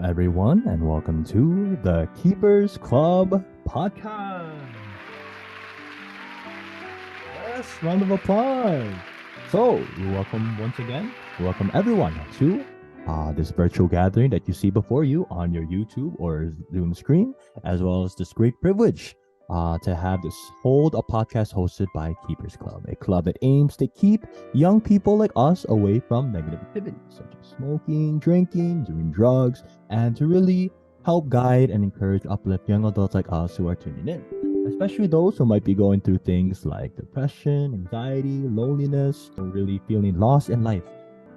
everyone, and welcome to the Keepers Club podcast. Yes, round of applause. So, we welcome once again, welcome everyone to this virtual gathering that you see before you on your YouTube or Zoom screen, as well as this great privilege to have this hold a podcast hosted by Keepers Club, a club that aims to keep young people like us away from negative activities such as smoking, drinking, doing drugs, and to really help guide and encourage uplift young adults like us who are tuning in, especially those who might be going through things like depression, anxiety, loneliness, or really feeling lost in life.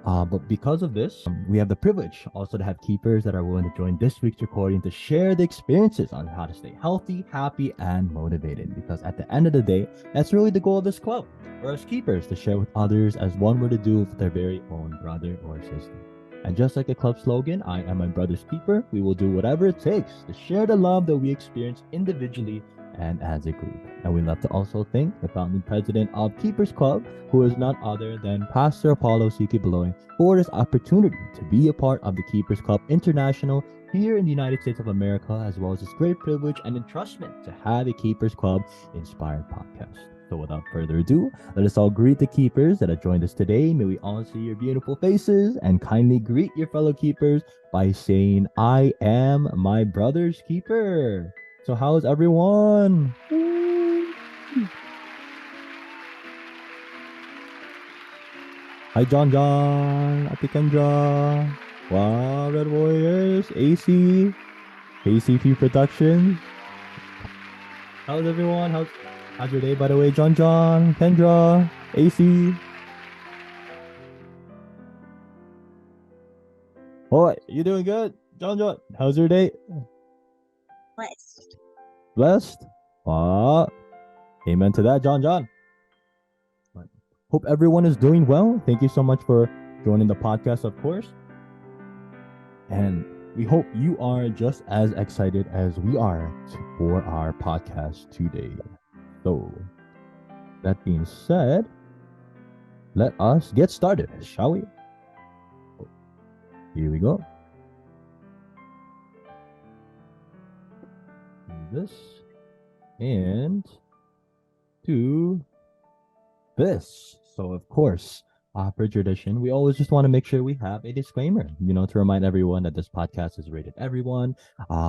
But because of this, we have the privilege also to have keepers that are willing to join this week's recording to share the experiences on how to stay healthy, happy, and motivated. Because at the end of the day, that's really the goal of this club, for us keepers to share with others as one were to do with their very own brother or sister. And just like the club slogan, I am my brother's keeper, we will do whatever it takes to share the love that we experience individually and as a group. And we'd love to also thank the founding president of Keepers Club, who is none other than Pastor Apollo C.K. Beloy, for this opportunity to be a part of the Keepers Club International here in the United States of America, as well as this great privilege and entrustment to have a Keepers Club inspired podcast. So without further ado, let us all greet the keepers that have joined us today. May we all see your beautiful faces and kindly greet your fellow keepers by saying, I am my brother's keeper. So how's everyone? Hi John, Ate Kendra, wow, Red Warriors, AC, KCP Productions. How's everyone? How's your day, by the way, John, Kendra, AC? Oh, you doing good? John, how's your day? Blessed. Blessed? Amen to that, John. Hope everyone is doing well. Thank you so much for joining the podcast, of course. And we hope you are just as excited as we are for our podcast today. So, that being said, let us get started, shall we? Here we go. This and to this. So, of course, for tradition, we always just want to make sure we have a disclaimer, to remind everyone that this podcast is rated everyone.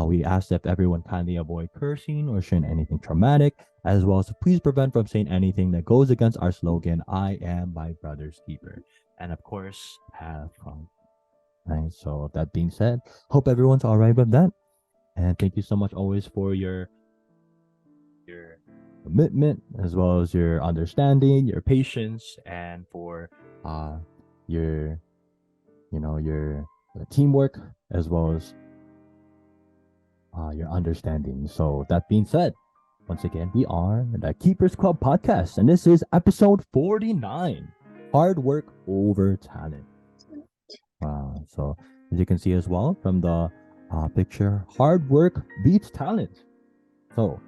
We ask that everyone kindly avoid cursing or sharing anything traumatic, as well as to please prevent from saying anything that goes against our slogan, I am my brother's keeper. And of course, have fun. Right, so that being said, hope everyone's all right with that. And thank you so much always for your commitment, as well as your understanding, your patience, and for your your teamwork, as well as your understanding. So that being said, once again, we are the Keepers Club podcast, and this is episode 49, Hard Work Over Talent. So as you can see as well from the picture, hard work beats talent. So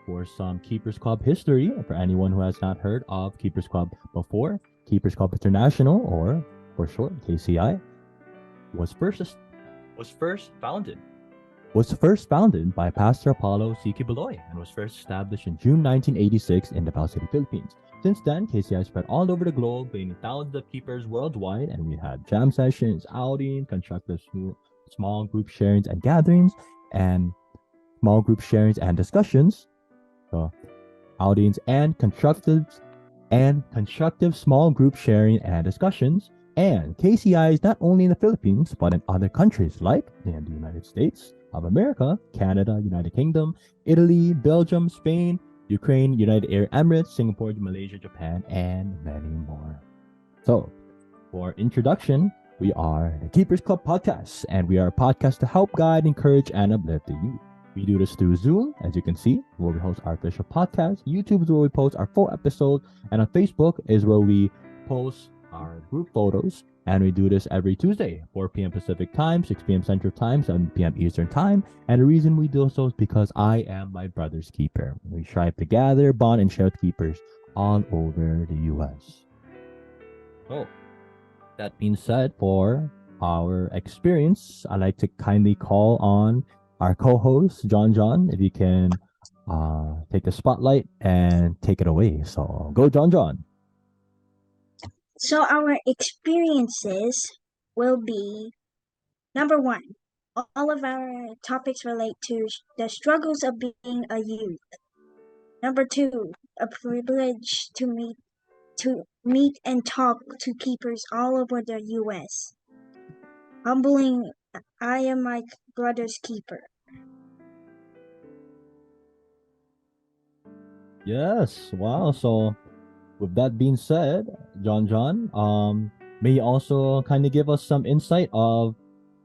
for some Keepers Club history, for anyone who has not heard of Keepers Club before, Keepers Club International, or for short KCI, was first founded by Pastor Apollo C.K. Beloy and was first established in June 1986 in Davao City, Philippines. Since then, KCI spread all over the globe, gaining thousands of keepers worldwide, and we had jam sessions, outings, constructive small group sharings and gatherings, and small group sharings and discussions. So, outings and constructive small group sharing and discussions. And KCI is not only in the Philippines, but in other countries like in the United States of America, Canada, United Kingdom, Italy, Belgium, Spain, Ukraine, United Arab Emirates, Singapore, Malaysia, Japan, and many more. So, for introduction, we are the Keepers Club podcast, and we are a podcast to help guide, encourage, and uplift the youth. We do this through Zoom, as you can see, where we host our official podcast. YouTube is where we post our full episodes, and on Facebook is where we post our group photos. And we do this every Tuesday, 4 p.m. Pacific time, 6 p.m. Central time, 7 p.m. Eastern time. And the reason we do so is because I am my brother's keeper. We strive to gather, bond, and share with keepers all over the U.S. So, that being said, for our experience, I'd like to kindly call on our co-host, John. If you can take the spotlight and take it away. So go, John. So our experiences will be number one. All of our topics relate to the struggles of being a youth. Number two, a privilege to meet and talk to keepers all over the U.S. Humbling, I am my brother's keeper. Yes. Wow. So with that being said, John, may you also kind of give us some insight of,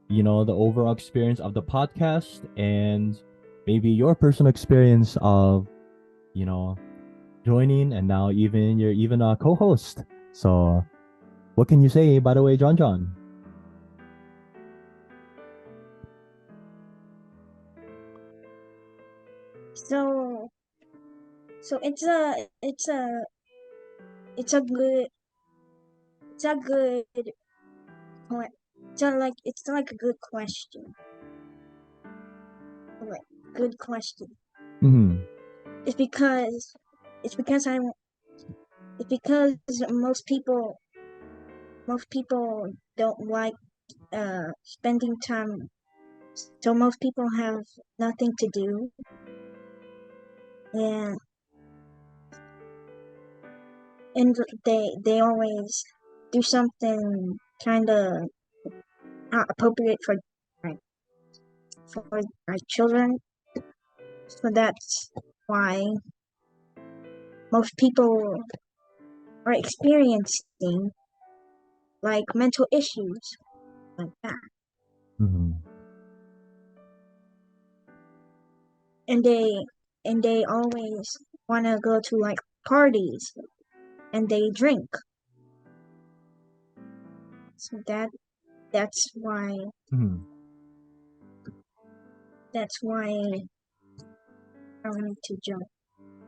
the overall experience of the podcast and maybe your personal experience of, you know, joining and now even you're even a co-host. So what can you say, by the way, John? So so it's a good it's a good it's like a good question. Like, good question. Mm-hmm. It's because it's because I it's because most people don't like spending time. So most people have nothing to do, and and they always do something kind of not appropriate like, for children. So that's why most people are experiencing like mental issues like that, Mm-hmm. and they always want to go to like parties and they drink. So that's why Mm-hmm. that's why I wanted to jump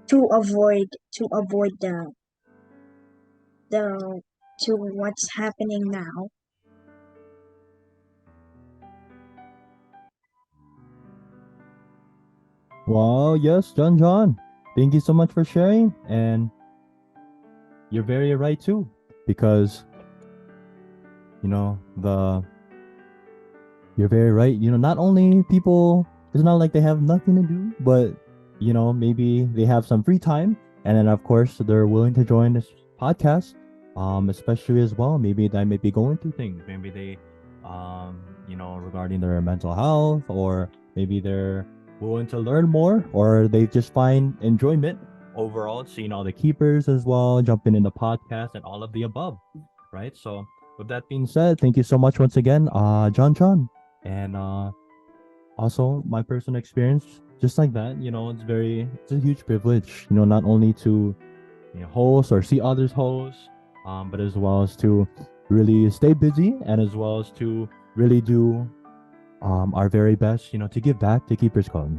to avoid the to what's happening now. Well, yes, John. Thank you so much for sharing. And you're very right too. Because, the you're very right. Not only people, it's not like they have nothing to do, but maybe they have some free time, and then of course they're willing to join this podcast. Especially as well, maybe they may be going through things. Maybe they, regarding their mental health, or maybe they're willing to learn more, or they just find enjoyment overall seeing all the keepers as well, jumping in the podcast, and all of the above, right? So with that being said, thank you so much once again, John. And also my personal experience, just like that, it's a huge privilege, not only to host or see others host, but as well as to really stay busy, and as well as to really do our very best, to give back to Keepers Club.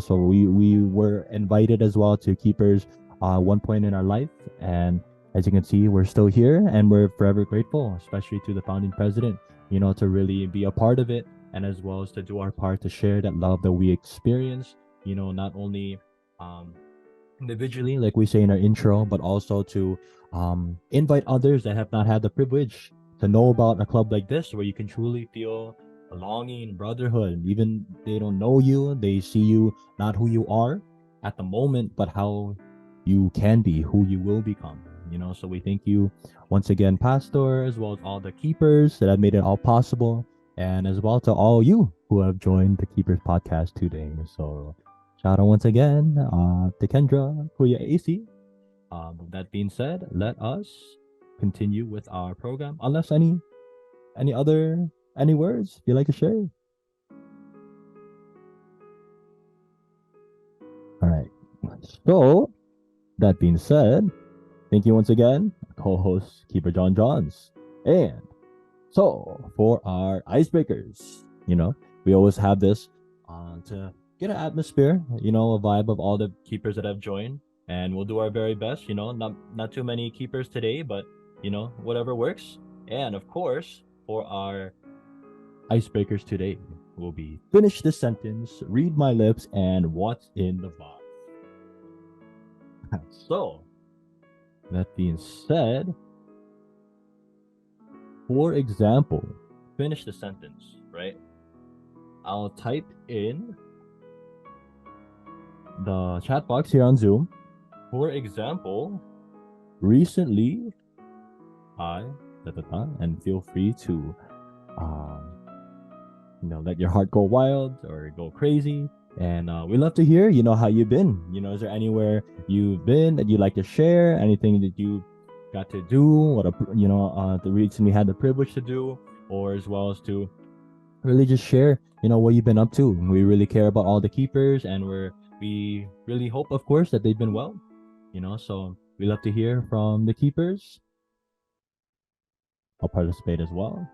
So we were invited as well to Keepers one point in our life, and as you can see, we're still here, and we're forever grateful, especially to the founding president, to really be a part of it, and as well as to do our part to share that love that we experience, not only um, individually, like we say in our intro, but also to invite others that have not had the privilege to know about a club like this, where you can truly feel belonging, brotherhood. Even they don't know you, they see you not who you are at the moment, but how you can be, who you will become. So we thank you once again, Pastor, as well as all the keepers that have made it all possible, and as well to all you who have joined the Keepers podcast today. So shout out once again to Kendra, Kuya AC. With that being said, let us continue with our program. Unless any words you'd like to share. All right. So that being said, thank you once again, co-host Keeper Johns. And so for our icebreakers, we always have this to get an atmosphere, a vibe of all the keepers that have joined, and we'll do our very best. Not too many keepers today, but whatever works. And of course, for our icebreakers today will be finish this sentence, read my lips, and what's in the box. So, that being said, for example, finish the sentence, right? I'll type in the chat box here on Zoom. For example, recently, and feel free to, let your heart go wild or go crazy. And we love to hear, how you've been. Is there anywhere you've been that you'd like to share? Anything that you got to do? The recently had the privilege to do, or as well as to really just share, what you've been up to. We really care about all the keepers, and we really hope, of course, that they've been well. So we love to hear from the keepers. I'll participate as well.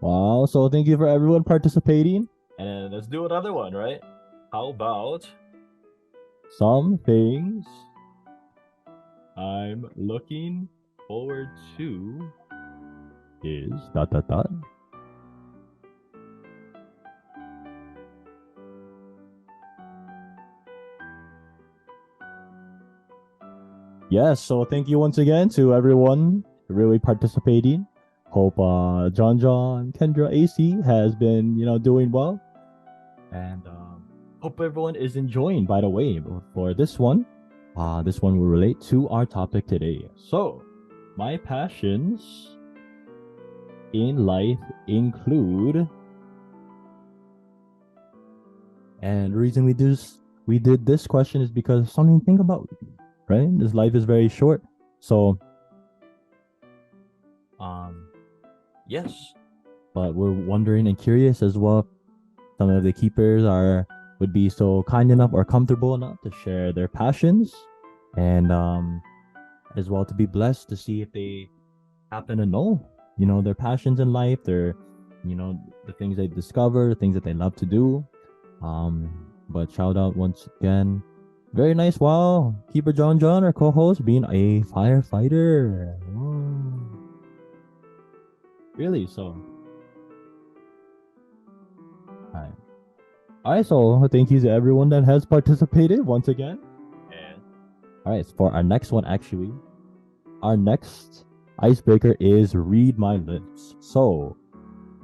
Wow, so thank you for everyone participating. And let's do another one, right? How about some things I'm looking forward to is ... Yes, so thank you once again to everyone really participating. Hope John, Kendra, AC has been, doing well. And hope everyone is enjoying, by the way, for this one. This one will relate to our topic today. So, my passions in life include, and the reason we did this question is because something to think about, right? This life is very short. So, yes, but we're wondering and curious as well. Some of the keepers would be so kind enough or comfortable enough to share their passions, and as well to be blessed to see if they happen to know, their passions in life, their, the things they discover, the things that they love to do. But shout out once again. Very nice. Wow. Keeper John, our co-host, being a firefighter. Really? So. All right. So thank you to everyone that has participated once again. And all right. For our next one, actually, our next icebreaker is read my lips. So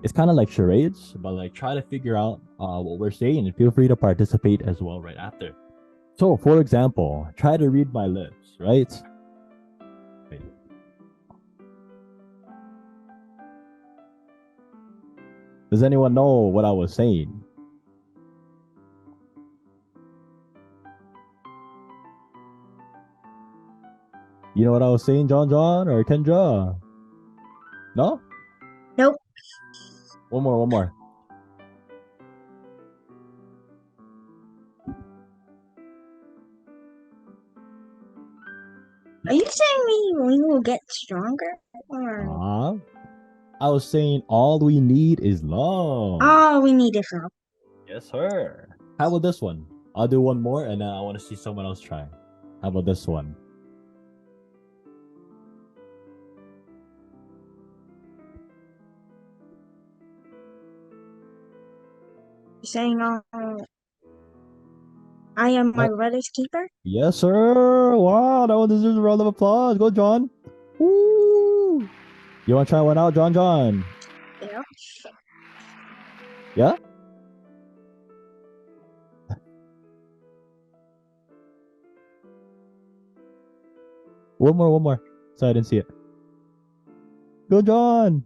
it's kind of like charades, but like try to figure out what we're saying, and feel free to participate as well right after. So, for example, try to read my lips, right? Wait. Does anyone know what I was saying? You know what I was saying, John, or Kendra? No? Nope. One more. Are you saying we will get stronger? Or... I was saying all we need is love. All we need is love. Yes, sir. How about this one? I'll do one more, and then I want to see someone else try. How about this one? You're saying I am my brother's keeper? Yes, sir. Wow, that one deserves a round of applause. Go, John. Woo! You want to try one out, John? Yeah. Yeah? One more. So I didn't see it. Go, John.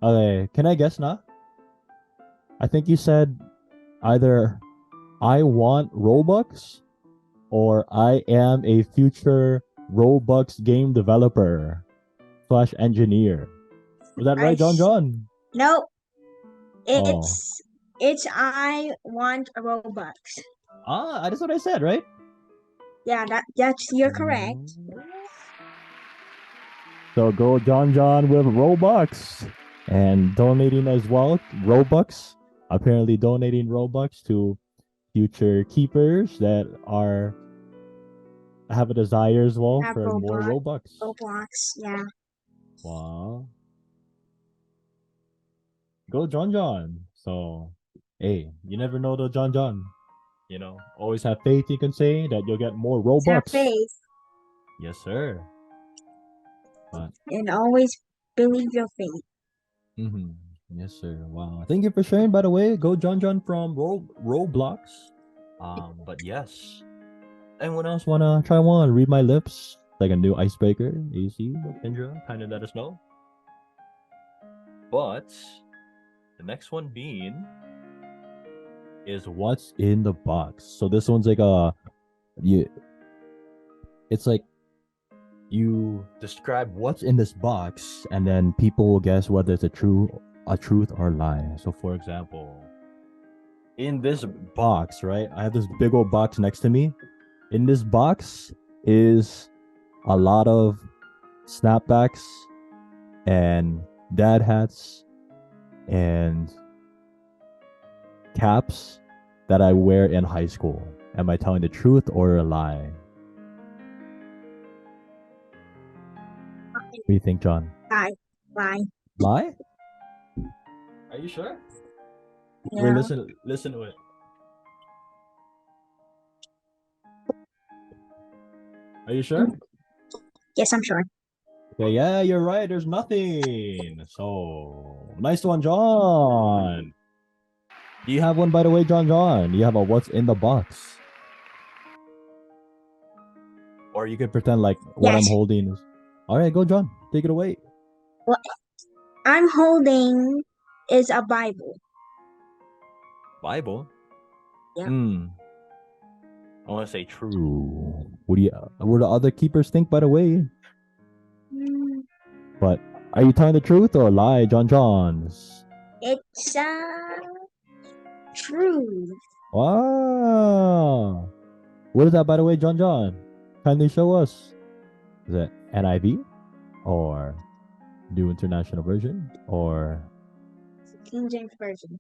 Okay, can I guess now? I think you said either I want Robux or I am a future Robux game developer / engineer. Was that right, John? Nope. Oh. It's I want Robux. That's what I said, right? Yeah, you're correct. So go John with Robux and donating as well. Robux. Apparently donating Robux to future keepers that have a desire as well Have for more Robux. Roblox, yeah. Wow. Go John. So, hey, you never know though, John. You know, always have faith, you can say, that you'll get more Robux. Have faith. Yes, sir. But, and always believe your faith. Yes, sir. Wow. Thank you for sharing, by the way. Go John from Roblox. But yes. Anyone else wanna try one? Read my lips. Like a new icebreaker. AC, Kendra, kind of let us know. But the next one being is what's in the box. So this one's like it's like you describe what's in this box, and then people will guess whether it's a truth or lie. So for example, in this box, right? I have this big old box next to me. In this box is a lot of snapbacks and dad hats and caps that I wear in high school. Am I telling the truth or a lie? What do you think, John? Lie. Lie? Are you sure? Yeah. Wait, listen to it. Are you sure? Yes, I'm sure. Okay, yeah, you're right. There's nothing. So nice one, John. Do you have one, by the way, John? Do you have a what's in the box? Or you could pretend like what I'm holding is. All right, go, John. Take it away. What I'm holding is a Bible. Bible? Yeah. I want to say true. What do the other keepers think, by the way? But are you telling the truth or a lie, Johns? It's true. Wow. What is that, by the way, John? Kindly show us. Is it NIV or New International Version or King James Version?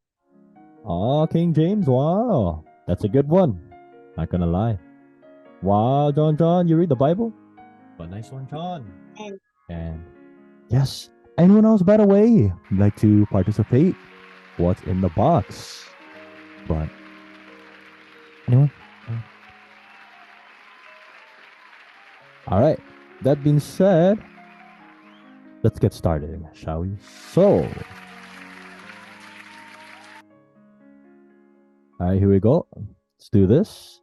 Oh, King James. Wow. That's a good one. Not gonna lie. Wow, John, you read the Bible? But nice one, John. And yes, anyone else, by the way, like to participate? What's in the box? But anyone? All right. That being said, let's get started, shall we? So, all right, here we go. Let's do this.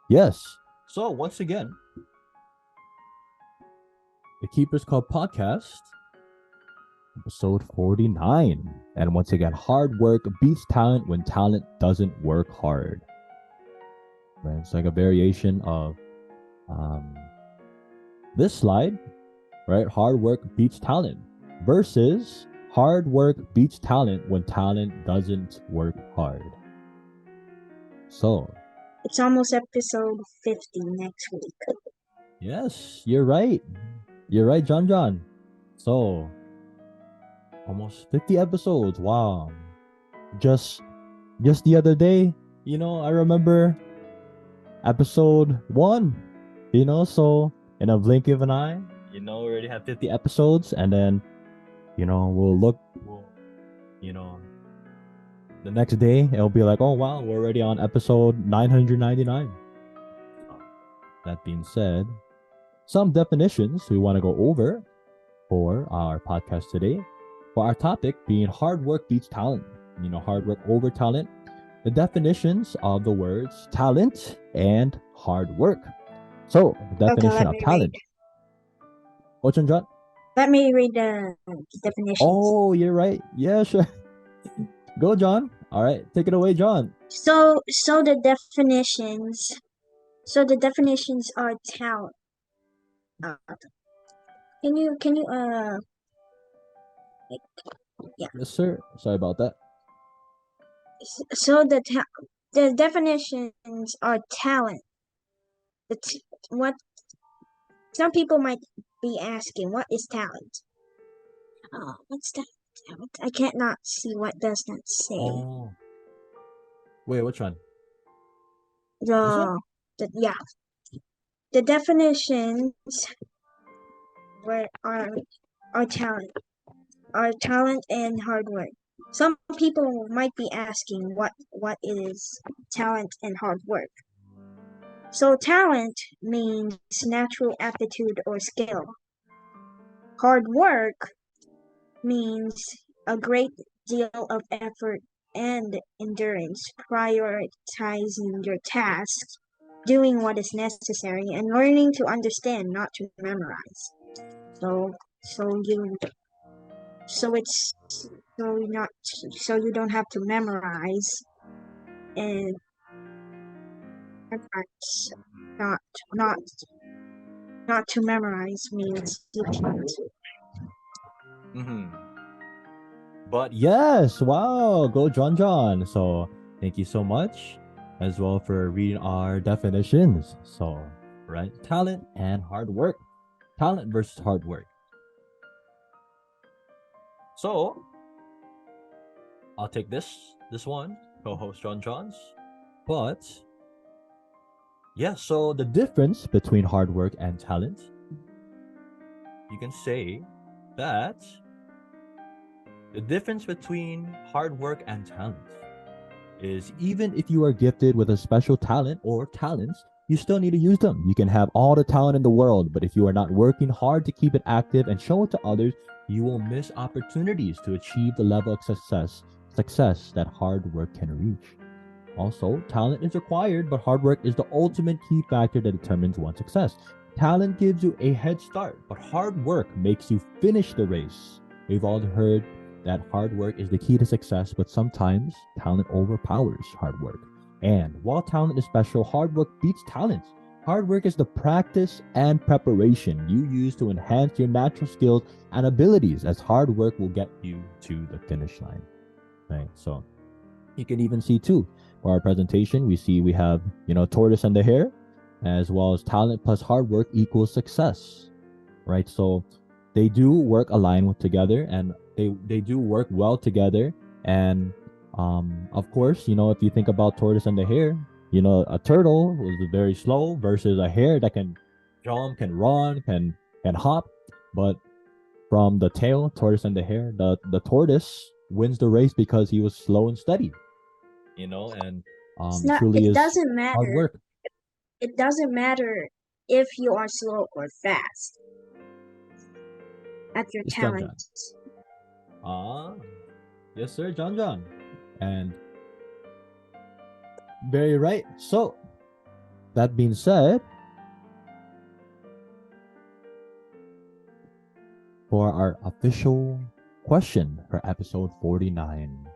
Yes. So once again, the Keepers Club podcast, episode 49. And once again, hard work beats talent when talent doesn't work hard. Right? It's like a variation of this slide, right? Hard work beats talent versus hard work beats talent when talent doesn't work hard. So it's almost episode 50 next week. Yes, you're right. You're right, John. So almost 50 episodes. Wow. Just the other day, I remember episode 1, so in a blink of an eye, we already have 50 episodes, and then, we'll look, the next day, it'll be like, oh, wow, we're already on episode 999. That being said, some definitions we want to go over for our podcast today. For our topic being hard work beats talent, hard work over talent. The definitions of the words talent and hard work. So, the definition of talent. What's on, John? Let me read the definitions. Oh, you're right. Yeah, sure. Go, John. All right, take it away, John. So the definitions are talent. Can you Yeah. Yes, sir. Sorry about that. So the definitions are talent. What some people might be asking, what is talent? Oh, what's that? I can't not see what does that say. Oh, wait, which one? This one? The, yeah, the definitions were are talent, and hard work. Some people might be asking what is talent and hard work. So talent means natural aptitude or skill. Hard work means a great deal of effort and endurance, prioritizing your tasks, doing what is necessary, and learning to understand, not to memorize. So, so you, so it's so not so you don't have to memorize, and memorize, not not not to memorize means you can't. Mm-hmm. But yes, wow, go John John. So thank you so much as well for reading our definitions. So, right, talent and hard work. Talent versus hard work. So, I'll take this one, co-host John Johns. But yeah, so the difference between hard work and talent, you can say that the difference between hard work and talent is even if you are gifted with a special talent or talents, you still need to use them. You can have all the talent in the world, but if you are not working hard to keep it active and show it to others, you will miss opportunities to achieve the level of success that hard work can reach. Also, talent is required, but hard work is the ultimate key factor that determines one's success. Talent gives you a head start, but hard work makes you finish the race. We've all heard that hard work is the key to success, but sometimes talent overpowers hard work. And while talent is special, hard work beats talent. Hard work is the practice and preparation you use to enhance your natural skills and abilities, as hard work will get you to the finish line. Right? So you can even see too for our presentation, we have, tortoise and the hare, as well as talent plus hard work equals success, right? So they do work aligned with together, and they do work well together. And of course, if you think about tortoise and the hare, a turtle was very slow versus a hare that can jump, can run, can hop. But from the tail, tortoise and the hare, the tortoise wins the race because he was slow and steady, and It's it not. truly It is doesn't hard matter. work. It doesn't matter if you are slow or fast at your It's John talent. John. Ah, yes, sir, John John. And very right. So, that being said, for our official question for episode 49,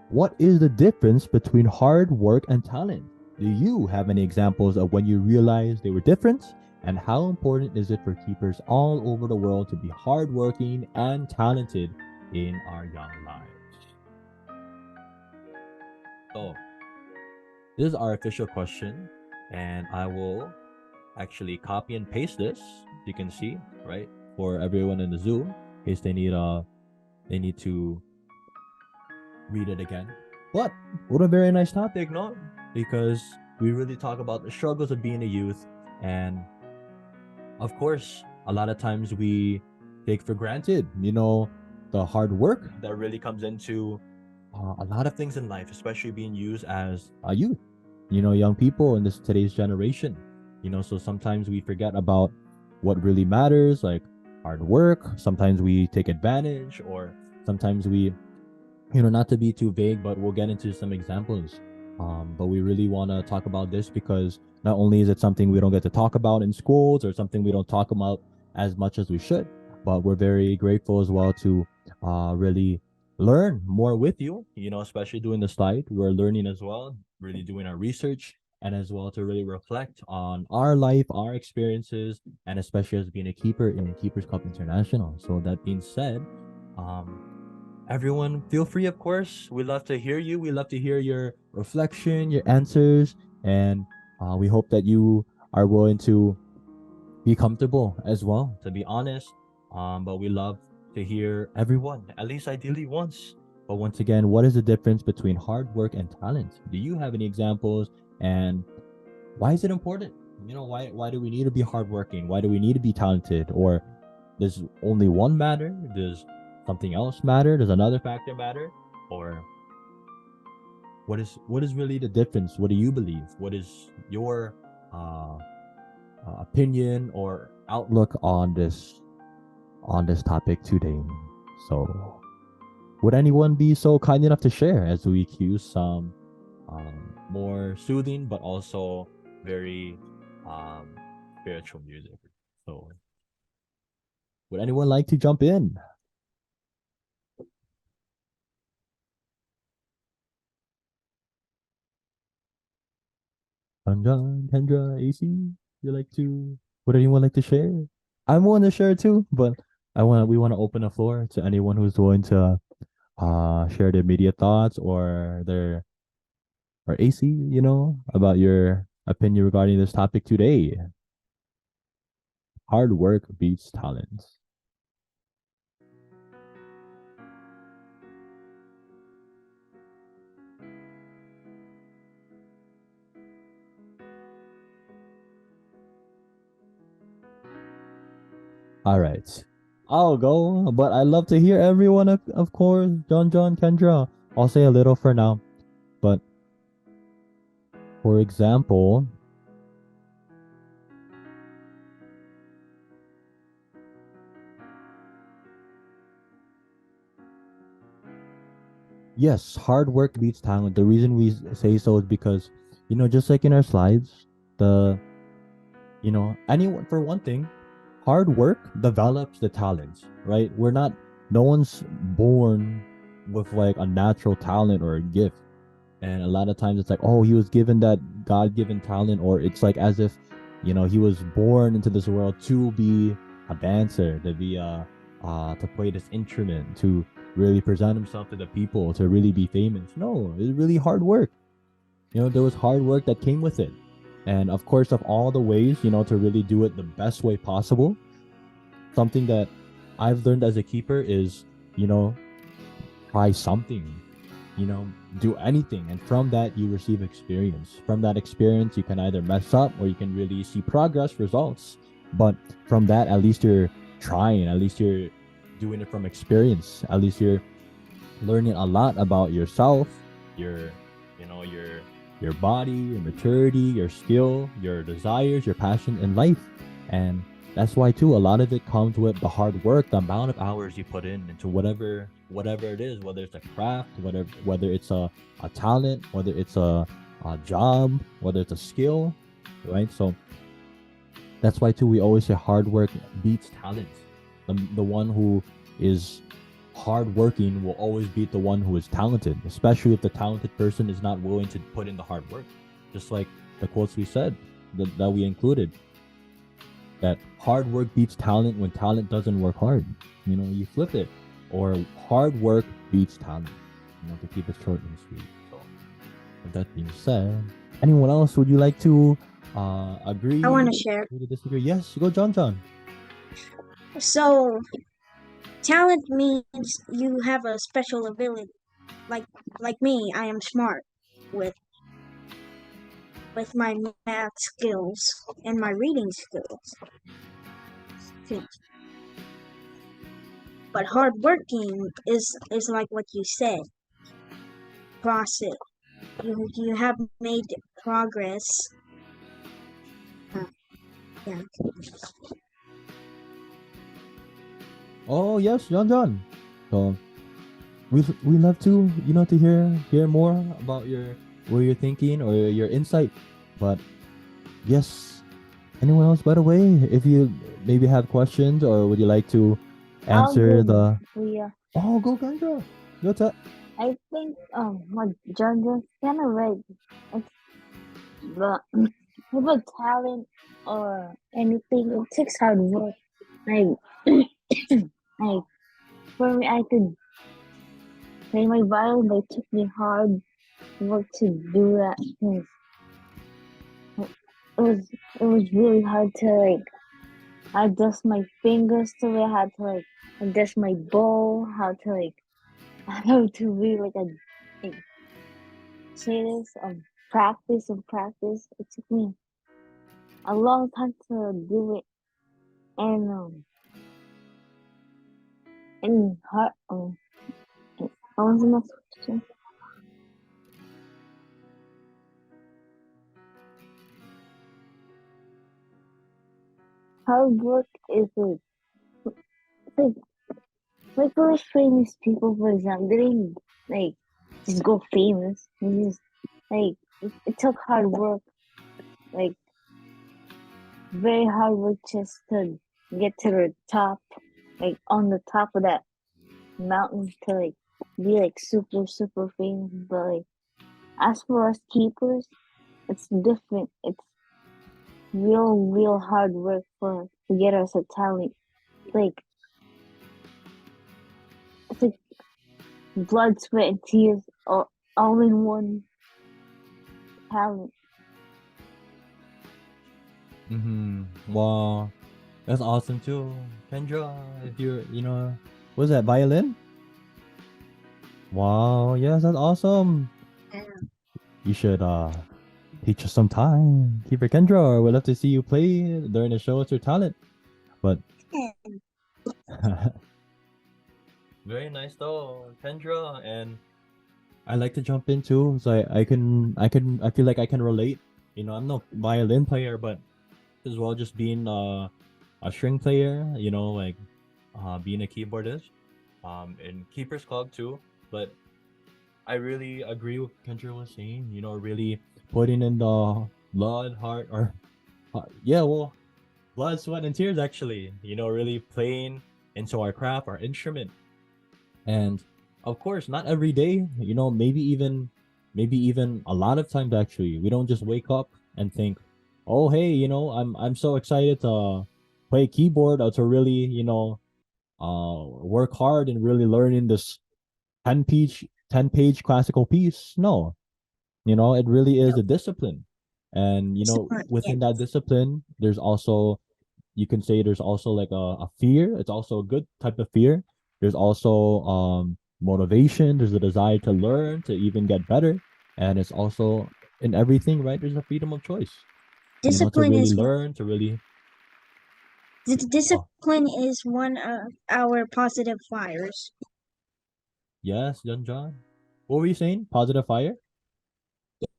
what is the difference between hard work and talent? Do you have any examples of when you realized they were different? And how important is it for keepers all over the world to be hardworking and talented in our young lives? So, this is our official question, and I will actually copy and paste this. You can see, right, for everyone in the Zoom, in case they need to read it again. But what a very nice topic, no? Because we really talk about the struggles of being a youth, and of course, a lot of times we take for granted, the hard work that really comes into a lot of things in life, especially being used as a youth, young people in this today's generation. So sometimes we forget about what really matters, like hard work. Sometimes we take advantage, or sometimes we, not to be too vague, but we'll get into some examples. But we really want to talk about this because not only is it something we don't get to talk about in schools or something we don't talk about as much as we should, but we're very grateful as well to really learn more with you, especially doing the slide. We're learning as well, really doing our research, and as well to really reflect on our life, our experiences, and especially as being a keeper in Keepers Cup International. So that being said, Everyone, feel free, of course. We love to hear you. We love to hear your reflection, your answers, and we hope that you are willing to be comfortable as well, to be honest. But we love to hear everyone, at least ideally once. But once again, what is the difference between hard work and talent? Do you have any examples? And why is it important? Why do we need to be hardworking? Why do we need to be talented? Or does only one matter? Does something else matter? Does another factor matter? Or what is really the difference? What do you believe? What is your uh, opinion or outlook on this topic today? So, would anyone be so kind enough to share as we cue some more soothing but also very um, spiritual music? So, would anyone like to jump in? John, Kendra, AC, you like to? Would anyone like to share? I want to share too, but we want to open the floor to anyone who's willing to share their immediate thoughts or their or AC, about your opinion regarding this topic today. Hard work beats talent. All right. I'll go, but I love to hear everyone, of course. John, Kendra. I'll say a little for now. But for example, yes, hard work beats talent. The reason we say so is because, just like in our slides, anyone, for one thing, hard work develops the talents, right? No one's born with like a natural talent or a gift. And a lot of times it's like, oh, he was given that God-given talent, or it's like as if, he was born into this world to be a dancer, to be to play this instrument, to really present himself to the people, to really be famous. No, it's really hard work. There was hard work that came with it. And of course, of all the ways, to really do it the best way possible, something that I've learned as a keeper is, you know, try something, do anything. And from that, you receive experience. From that experience, you can either mess up or you can really see progress, results. But from that, at least you're trying, at least you're doing it from experience, at least you're learning a lot about yourself, your, your body, your maturity, your skill, your desires, your passion in life. And that's why too, a lot of it comes with the hard work, the amount of hours you put in into whatever it is, whether it's a craft, whether it's a talent, whether it's a job, whether it's a skill, right? So that's why too, we always say hard work beats talent. The one who is hardworking will always beat the one who is talented, especially if the talented person is not willing to put in the hard work. Just like the quotes we said that we included, that hard work beats talent when talent doesn't work hard. You flip it, or hard work beats talent. To keep it short and sweet. So, with that being said, anyone else would you like to agree? I want to share. Agree to disagree? Yes, go, John. So, talent means you have a special ability. Like me, I am smart with my math skills and my reading skills. But hardworking is like what you said. Process. You have made progress. Yeah. Oh yes, John. So we love to to hear more about what you're thinking or your insight. But yes, anyone else, by the way, if you maybe have questions or would you like to answer the Yeah. Oh, go Kendra. Go to I think what John just kind of right. It's the with a talent or anything, it takes hard work. Like like for me, I could play my violin, but it took me hard work to do that because it was really hard to like adjust my fingers to it, how to like adjust my bow, how to like how to really like say this practice and practice. It took me a long time to do it, and hard. What was the next question? Hard work is like like those famous people, for example, they didn't like just go famous. They just like it took hard work, like very hard work just to get to the top, like on the top of that mountain to like be like super famous. But like as for us keepers, it's different. It's real hard work to get us a talent. Like it's like blood, sweat, and tears all in one talent. Wow, that's awesome too, Kendra. If was that violin? Wow, yes, that's awesome. Yeah. You should teach us some time, Keeper Kendra. We'd love to see you play during the show. It's your talent, but very nice though, Kendra. And I like to jump in too, so I feel like I can relate. I'm no violin player, but as well just being a string player, like being a keyboardist, in Keepers Club too. But I really agree with Kendra was saying, really putting in the blood, heart, or yeah, well, blood, sweat, and tears actually. Really playing into our craft, our instrument, and of course, not every day. Maybe even a lot of times actually, we don't just wake up and think, oh hey, I'm so excited to play keyboard or to really work hard and really learning this 10-page classical piece. No, it really is a discipline. And Support, within that yes. discipline, there's also, you can say, there's also like a fear. It's also a good type of fear. There's also motivation. There's a desire to learn, to even get better. And it's also in everything, right? There's a freedom of choice, to Discipline really is learn, to really oh, discipline is one of our positive fires. yes, John. What were you saying? Positive fire?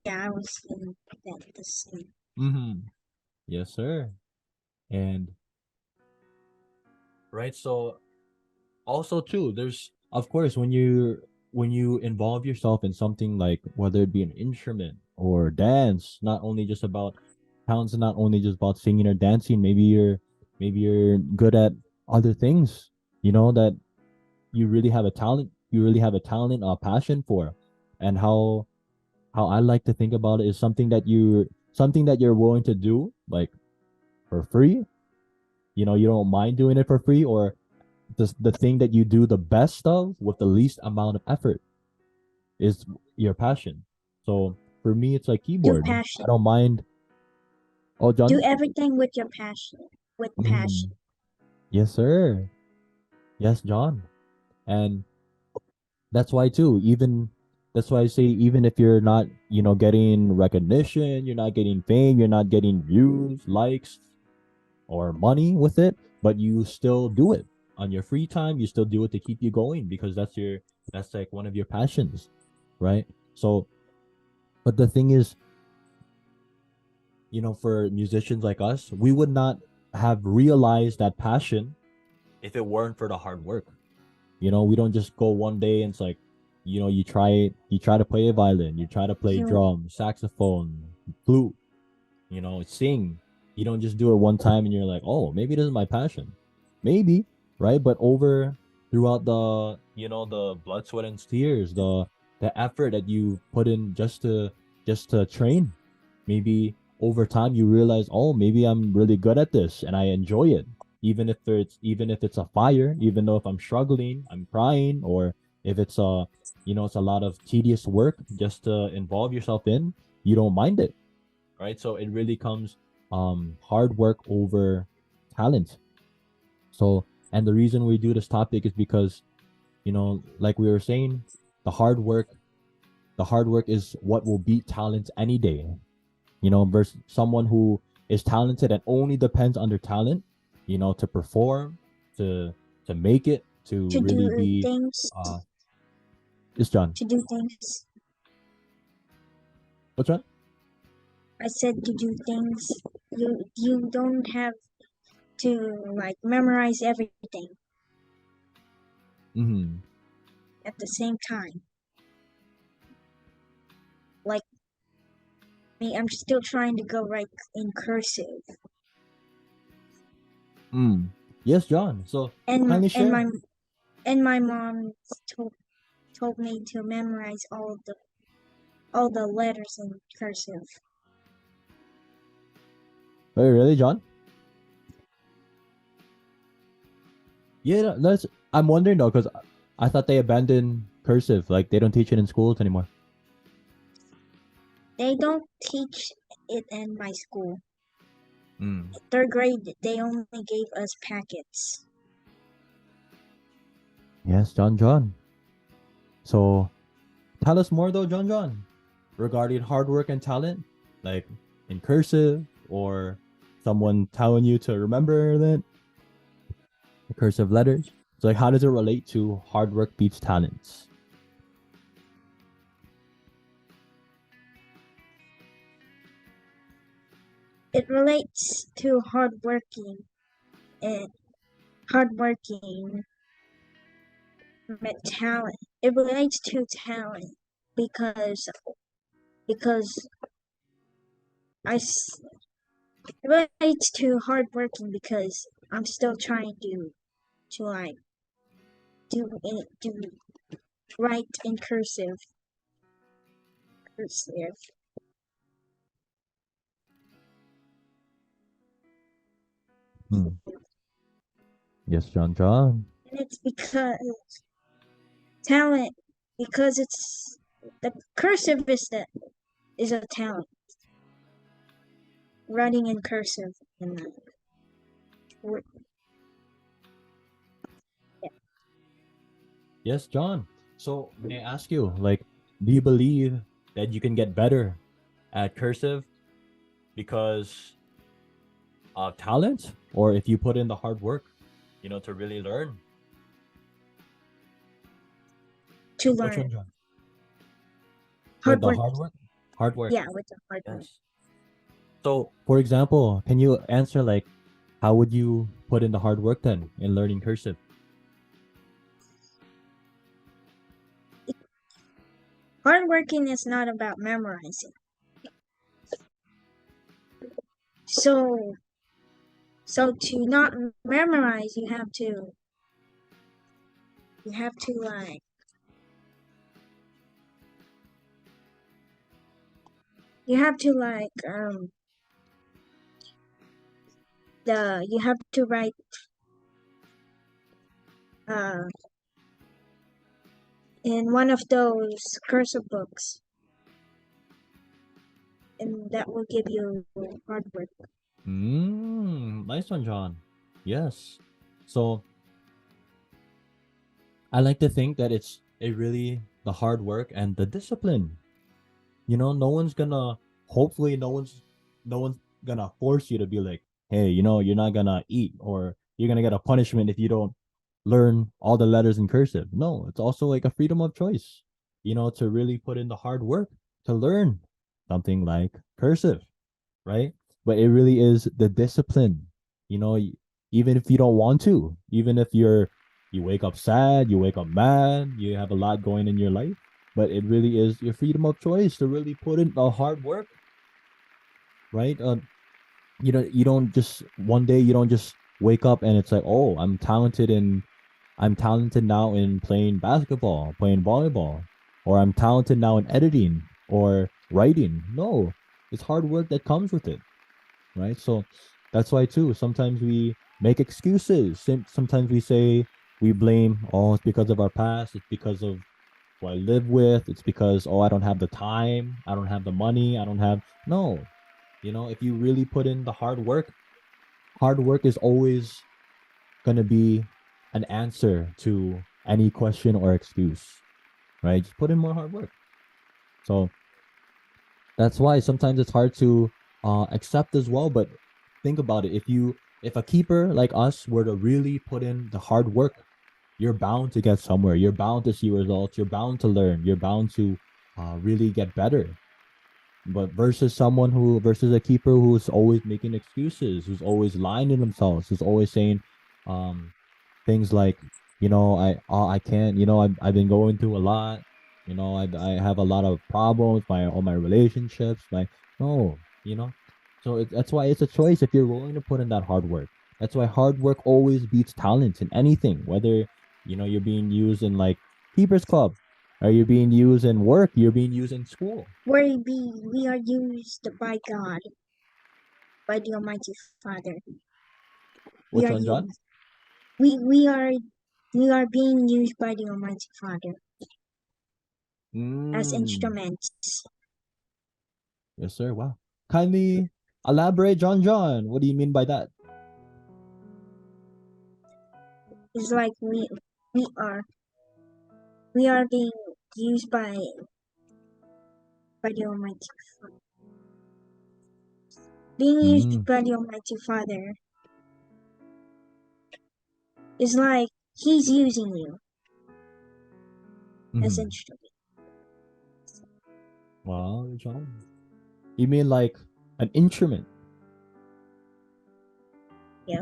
Yeah, I was saying that the same. Mm-hmm. Yes, sir. And right, so also too, there's of course when you involve yourself in something, like whether it be an instrument or dance, not only just about talents, not only just about singing or dancing. Maybe you're good at other things, that you really have a talent, passion for. And how I like to think about it is something that you're willing to do, like, for free. You don't mind doing it for free, or the thing that you do the best of with the least amount of effort is your passion. So for me, it's like Do keyboard. I passion. don't mind. Oh, Do John. everything with your passion. With Mhm. passion. Yes, sir. Yes, John. And that's why too. That's why I say, even if you're not, getting recognition, you're not getting fame, you're not getting views, likes, or money with it, but you still do it on your free time. You still do it to keep you going, because that's like one of your passions, right? So, but the thing is, for musicians like us, we would not have realized that passion if it weren't for the hard work. We don't just go one day and it's like, you try to play a violin, you try to play You drum, saxophone, flute, sing. You don't just do it one time and you're like, oh, maybe this is my passion. Maybe, right? But throughout the blood, sweat, and tears, the effort that you put in just to train, maybe over time you realize, oh, maybe I'm really good at this and I enjoy it. even if it's a fire, even though if I'm struggling, I'm crying, or if it's it's a lot of tedious work just to involve yourself in, you don't mind it, right? So it really comes hard work over talent. So, and the reason we do this topic is because, like we were saying, the hard work is what will beat talent any day. Versus someone who is talented and only depends on their talent, to perform, to make it, to To really do be things. It's John. To do things. What's that? I said to do things. You don't have to like memorize everything Mm-hmm. at the same time. Like me, I'm still trying to go right in cursive. Yes, John. So And kindly share. my mom told me to memorize all the letters in cursive. Wait, really, John? Yeah, that's. I'm wondering though, because I thought they abandoned cursive, like they don't teach it in schools anymore. They don't teach it in my school. Mm. Third grade, they only gave us packets. Yes, John. So tell us more though, John, regarding hard work and talent, like in cursive or someone telling you to remember that the cursive letters. So like, how does it relate to hard work beats talents? It relates to hardworking talent. It relates to talent because I it relates to hardworking because I'm still trying to like do write in cursive. Hmm. Yes, John. And it's because talent, because it's the cursive is a talent. Writing in cursive and Yes, John. So may I ask you, like, do you believe that you can get better at cursive because of talent, or if you put in the hard work, to really learn? to Which learn one, John? With hard the work. hard work? Hard work. Yeah, with the hard work. Yes. So, for example, can you answer like, how would you put in the hard work then in learning cursive? Hard working is not about memorizing. So to not memorize, you have to like you have to write in one of those cursive books, and that will give you hard work. Nice one, John. Yes. So I like to think that it's really the hard work and the discipline. No one's gonna. Hopefully, no one's gonna force you to be like, hey, you're not gonna eat, or you're gonna get a punishment if you don't learn all the letters in cursive. No, it's also like a freedom of choice. To really put in the hard work to learn something like cursive, right? But it really is the discipline. Even if you don't want to, even if you wake up sad, you wake up mad, you have a lot going in your life, but it really is your freedom of choice to really put in the hard work, right? You don't just one day, you don't just wake up and it's like, oh, I'm talented now in playing basketball, playing volleyball, or I'm talented now in editing or writing. No, it's hard work that comes with it, right? So that's why too sometimes we make excuses. Sometimes we blame, oh, it's because of our past, it's because of who I live with, it's because, oh, I don't have the time, I don't have the money, I don't have. No, if you really put in the hard work is always going to be an answer to any question or excuse, right? Just put in more hard work. So that's why sometimes it's hard to accept as well. But think about it: if a keeper like us were to really put in the hard work, you're bound to get somewhere. You're bound to see results. You're bound to learn. You're bound to really get better. But versus a keeper who's always making excuses, who's always lying to themselves, who's always saying um, things like, I can't, I've been going through a lot, I have a lot of problems, all my relationships, no, so that's why it's a choice if you're willing to put in that hard work. That's why hard work always beats talent in anything, whether you're being used in like Keepers Club, or you're being used in work, you're being used in school. We are used by God, by the Almighty Father. We Which are one, John? used. We are being used by the Almighty Father as Mm. instruments. Yes, sir. Wow. Kindly elaborate, John. What do you mean by that? It's like we are we are being used by the Almighty Father. Being used Mm. by the Almighty Father is like He's using you as Mm-hmm. instrument. Wow, John. You mean like an instrument? Yeah,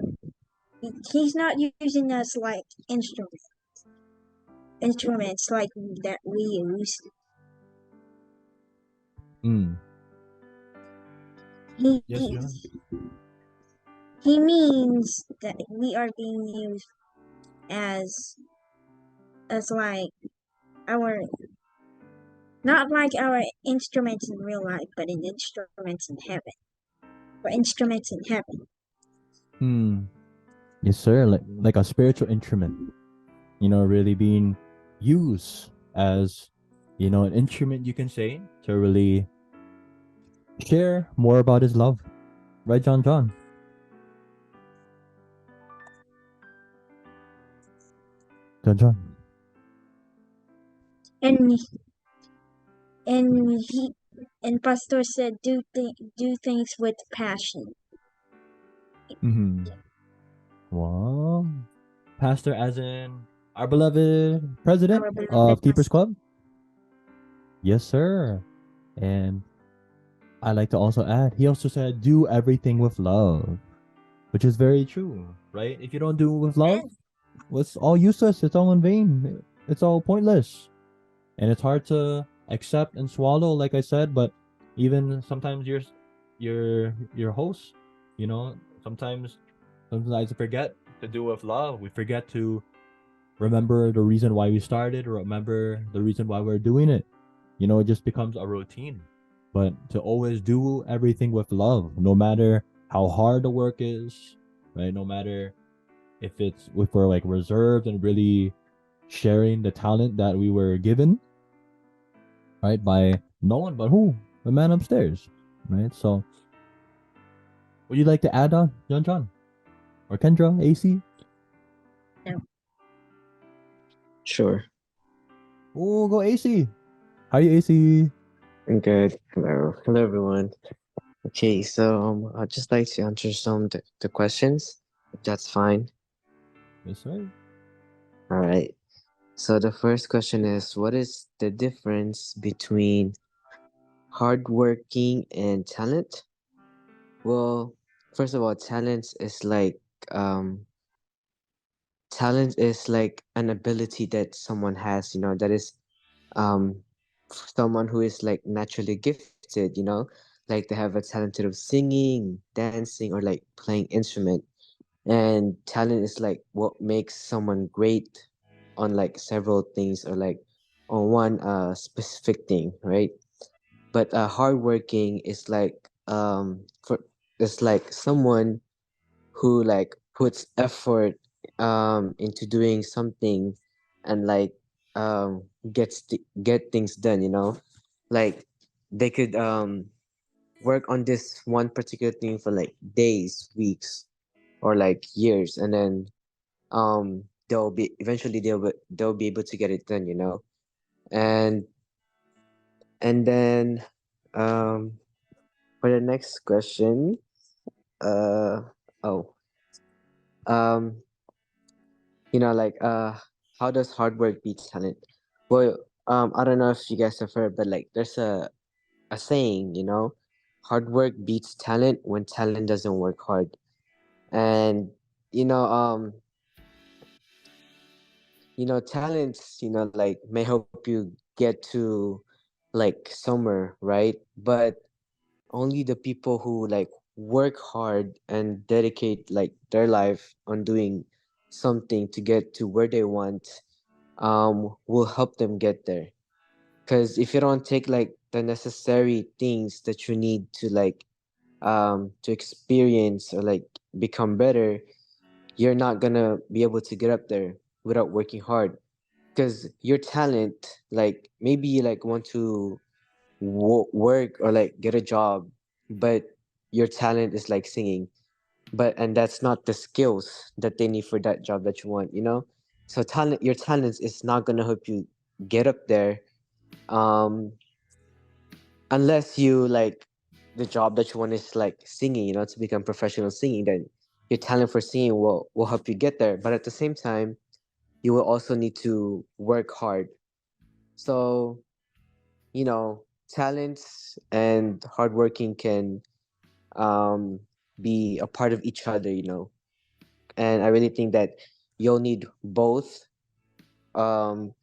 He's not using us like instruments like that we use. Mm. He Yes, John. he means that we are being used as like our not like our instruments in real life, but in instruments in heaven. Or instruments in heaven. Hmm. Yes, sir. Like a spiritual instrument. Really being used as an instrument, you can say, to really share more about His love, right, John? John. And and he and Pastor said do things with passion. Mm-hmm. Wow. Pastor, as in our beloved president Our beloved of Keepers pastor. Club. Yes, sir. And I like to also add, he also said, do everything with love, which is very true, right? If you don't do it with love, And well, it's all useless. It's all in vain. It's all pointless. And it's hard to accept and swallow, like I said, but even sometimes your host, sometimes I forget to do with love. We forget to remember the reason why we started, or remember the reason why we're doing it. It just becomes a routine. But to always do everything with love, no matter how hard the work is, right? No matter if we're like reserved and really sharing the talent that we were given, right? By no one but who? The man upstairs, right? So would you like to add on, John? Or Kendra, AC? no. Sure. Oh, go AC. How are you, AC? I'm good. Hello. Hello, everyone. Okay, so I'd just like to answer some of the questions, if that's fine. Yes, sir. All right. So the first question is, what is the difference between hardworking and talent? Well, first of all, um talent is like an ability that someone has, that is um someone who is like naturally gifted, like they have a talent of singing, dancing, or like playing instrument. And talent is like what makes someone great on like several things, or like on one specific thing, right? But hardworking is like for it's like someone who like puts effort into doing something and like get things done, you know, like they could work on this one particular thing for like days, weeks, or like years, and then they'll be eventually they'll be able to get it done, you know. and and then um for the next question, uh oh um like how does hard work beat talent? Well, I don't know if you guys have heard, but like there's a saying, you know, hard work beats talent when talent doesn't work hard. And you know um talents, like may help you get to like somewhere, right? But only the people who like work hard and dedicate like their life on doing something to get to where they want will help them get there. Because if you don't take like the necessary things that you need to experience or like become better, you're not gonna be able to get up there without working hard. Because your talent, like maybe you like want to work or like get a job, but your talent is like singing, and that's not the skills that they need for that job that you want, you know. So your talents is not gonna help you get up there, um unless you like the job that you want is like singing, you know, to become professional singing. Then your talent for singing will help you get there, but at the same time you will also need to work hard. So talents and hardworking can um, be a part of each other, you know. And I really think that you'll need both um,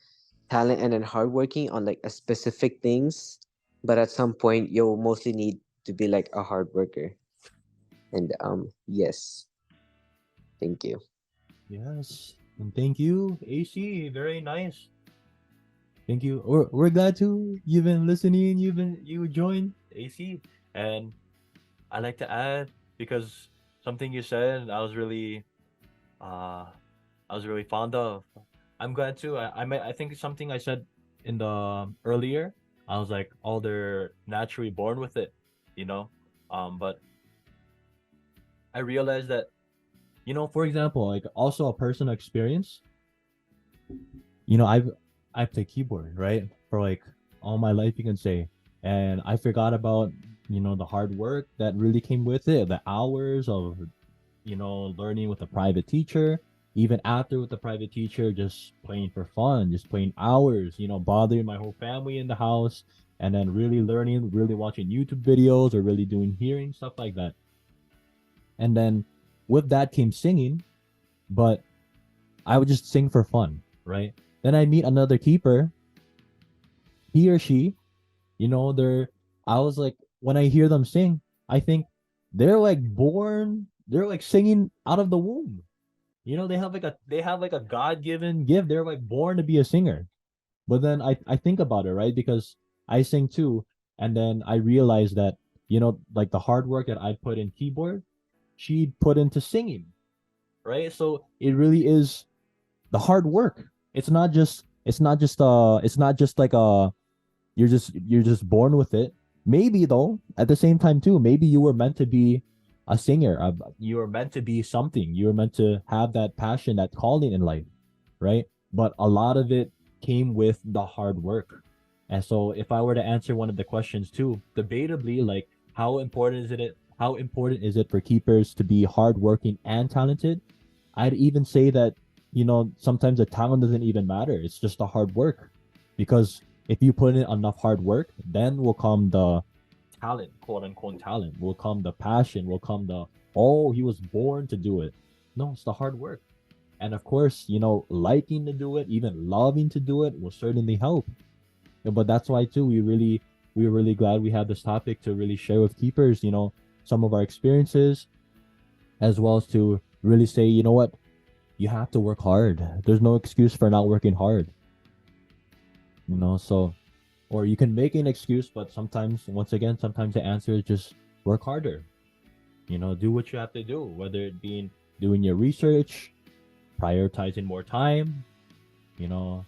talent and then hardworking on like a specific things, but at some point you'll mostly need to be like a hard worker. And yes, thank you. Yes. And thank you, AC. Very nice. Thank you. We're glad to you've been listening. You joined AC, and I like to add because something you said uh I was really fond of. I'm glad too. I think something I said in the earlier. I was like, oh, they're naturally born with it, you know. But I realized that for example, like also a personal experience. I've played keyboard, right, for like all my life, you can say, and I forgot about the hard work that really came with it, the hours of learning with a private teacher, even after with the private teacher, just playing for fun, just playing hours, bothering my whole family in the house, and then really learning, really watching YouTube videos or really doing hearing stuff like that. And then with that came singing, but I would just sing for fun, right? Then I meet another keeper, he or she, they're I was like, when I hear them sing, I think they're like singing out of the womb. They have like a God-given gift. They're like born to be a singer. But then I think about it, right? Because I sing too, and then I realized that, like the hard work that I put in keyboard, she put into singing, right? So it really is the hard work. It's not just like you're just born with it. Maybe though, at the same time too, maybe you were meant to be a singer. You were meant to be something. You were meant to have that passion, that calling in life, right? But a lot of it came with the hard work. And so if I were to answer one of the questions too, debatably, like how important is it for keepers to be hardworking and talented? I'd even say that, sometimes the talent doesn't even matter. It's just the hard work. Because if you put in enough hard work, then will come the talent, quote unquote talent, will come the passion, will come oh, he was born to do it. No, it's the hard work. And of course, liking to do it, even loving to do it will certainly help. But that's why too, we're really glad we had this topic to really share with keepers, some of our experiences, as well as to really say, what, you have to work hard. There's no excuse for not working hard. So, or you can make an excuse, but sometimes the answer is just work harder. Do what you have to do, whether it being doing your research, prioritizing more time, you know,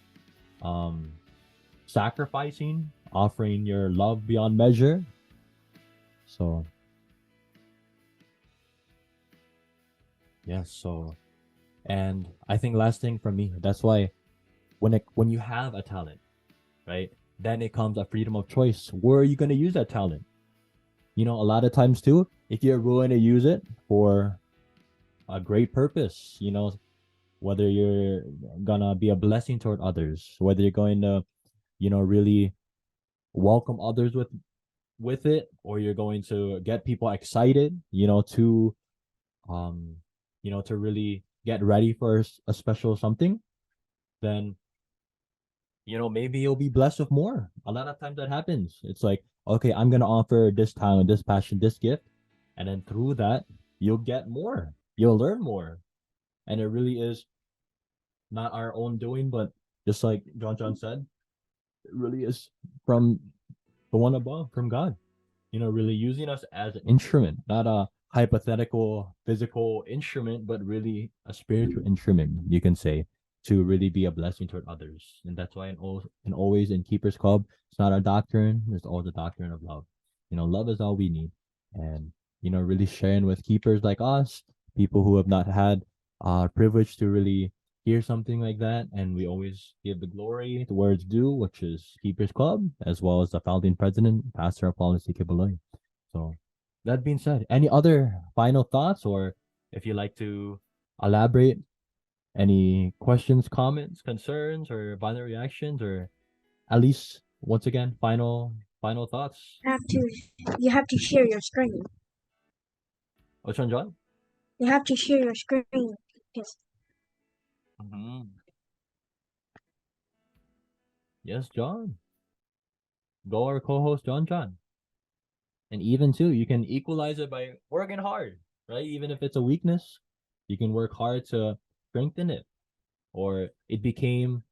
sacrificing, offering your love beyond measure. So, yes, so, and I think last thing from me, that's why when you have a talent, right, then it comes a freedom of choice. Where are you going to use that talent? A lot of times too, if you're willing to use it for a great purpose, whether you're gonna be a blessing toward others, whether you're going to, really welcome others with it, or you're going to get people excited, um, to really get ready for a special something, then maybe you'll be blessed with more. A lot of times that happens. It's like, okay, I'm gonna offer this talent, this passion, this gift, and then through that, you'll get more. You'll learn more. And it really is not our own doing, but just like John said, it really is from the one above, from God. Really using us as an instrument, not a hypothetical physical instrument, but really a spiritual instrument, you can say, to really be a blessing toward others. And that's why and always in Keepers Club, it's not our doctrine, it's all the doctrine of love. Love is all we need. And, really sharing with keepers like us, people who have not had privilege to really hear something like that. And we always give the glory to where it's due, which is Keepers Club, as well as the founding president, Pastor Apollo Kibaloy. So that being said, any other final thoughts, or if you like to elaborate, any questions, comments, concerns, or final reactions, or at least once again, final thoughts. You have to share your screen. Which one, John? You have to share your screen. Yes. Yes, John. Go our co-host, John. And even too, you can equalize it by working hard, right? Even if it's a weakness, you can work hard to strengthen it. Or it became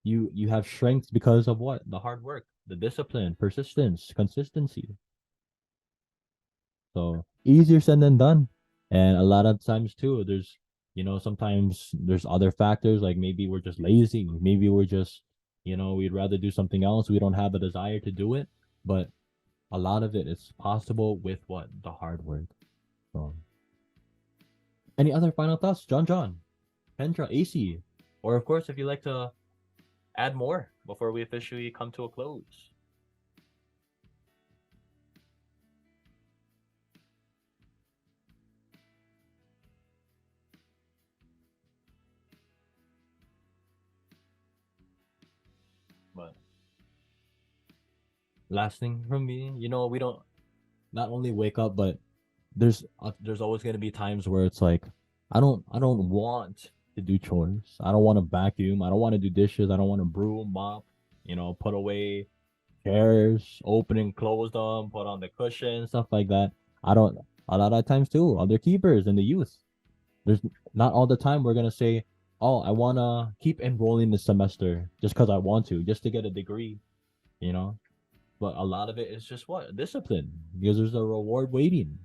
you have strength because of what? The hard work, the discipline, persistence, consistency. So easier said than done. And a lot of times too, there's sometimes there's other factors, like maybe we're just lazy, maybe we're just, we'd rather do something else. We don't have a desire to do it. But a lot of it is possible with what? The hard work. So any other final thoughts, John, Kendra, AC? Or of course, if you'd like to add more before we officially come to a close. But last thing from me, we don't not only wake up, but there's always gonna be times where it's like I don't want to do chores. I don't want to vacuum. I don't want to do dishes. I don't want to broom, mop, put away chairs, open and close them, put on the cushion, stuff like that. I don't. A lot of times too, other keepers and the youth. There's not all the time we're gonna say, "Oh, I wanna keep enrolling this semester just because I want to, just to get a degree," you know. But a lot of it is just what discipline, because there's a reward waiting.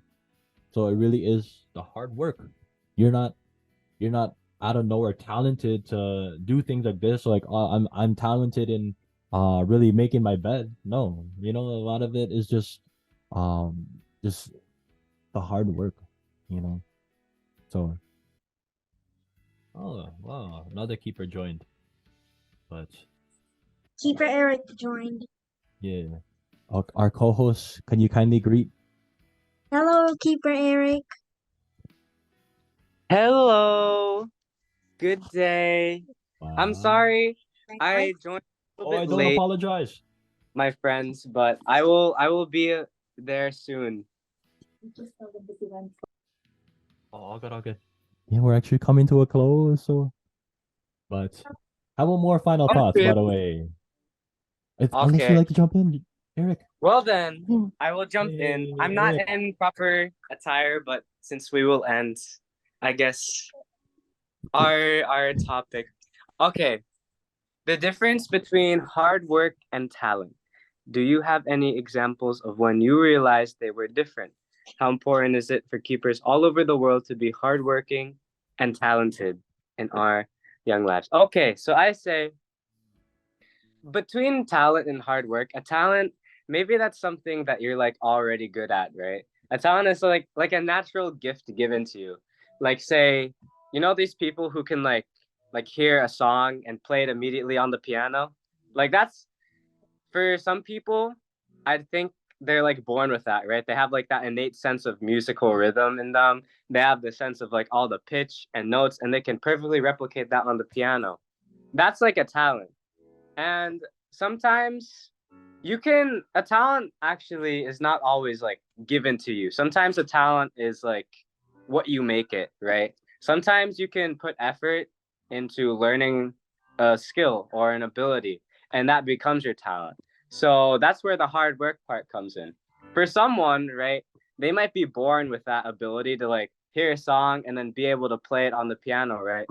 So it really is the hard work. You're not you're not out of nowhere talented to do things like this. Like, I'm talented in really making my bed. No, a lot of it is um just the hard work. You know. So oh wow, another keeper joined. But Keeper Eric joined. yeah, our co-host, can you kindly greet? Hello, Keeper Eric. Hello. Good day. I'm Wow. sorry I joined a Oh, little I bit don't late, apologize. my friends, but I will be there soon. Oh, all good. Yeah, we're actually coming to a close. So, but how about more final Oh, thoughts? By really? the way, unless you Okay. like to jump in, Eric. Well then, I will jump in. I'm Hey, not Eric. in proper attire, but since we will end, I guess our topic. Okay. The difference between hard work and talent. Do you have any examples of when you realized they were different? How important is it for keepers all over the world to be hardworking and talented in our young lives? Okay, so I say between talent and hard work, a talent, maybe that's something that you're like already good at, right? A talent is like a natural gift given to you. Like say, you know these people who can like hear a song and play it immediately on the piano? Like that's for some people, I think they're like born with that, right? They have like that innate sense of musical rhythm in them. They have the sense of like all the pitch and notes, and they can perfectly replicate that on the piano. That's like a talent. And sometimes a talent actually is not always like given to you. Sometimes a talent is like what you make it, right? Sometimes you can put effort into learning a skill or an ability, and that becomes your talent. So that's where the hard work part comes in. For someone, right, they might be born with that ability to like hear a song and then be able to play it on the piano, right?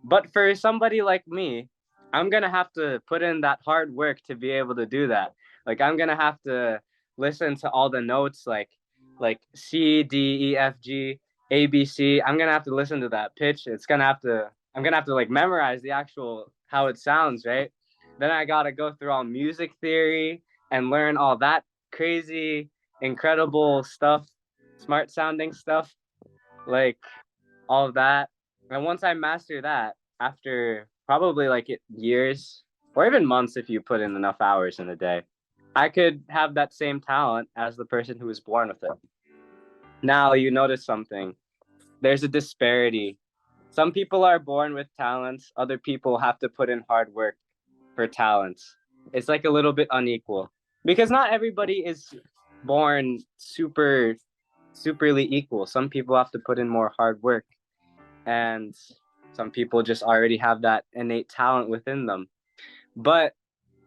But for somebody like me, I'm gonna have to put in that hard work to be able to do that. Like I'm gonna have to listen to all the notes like C, D, E, F, G, A, B, C. I'm gonna have to listen to that pitch. I'm gonna have to like memorize the actual how it sounds, right? Then I gotta go through all music theory and learn all that crazy, incredible stuff, smart sounding stuff, like all of that. And once I master that, after probably like years or even months, if you put in enough hours in a day, I could have that same talent as the person who was born with it. Now you notice something. There's a disparity. Some people are born with talents, other people have to put in hard work for talents. It's like a little bit unequal because not everybody is born superly equal. Some people have to put in more hard work, and some people just already have that innate talent within them. But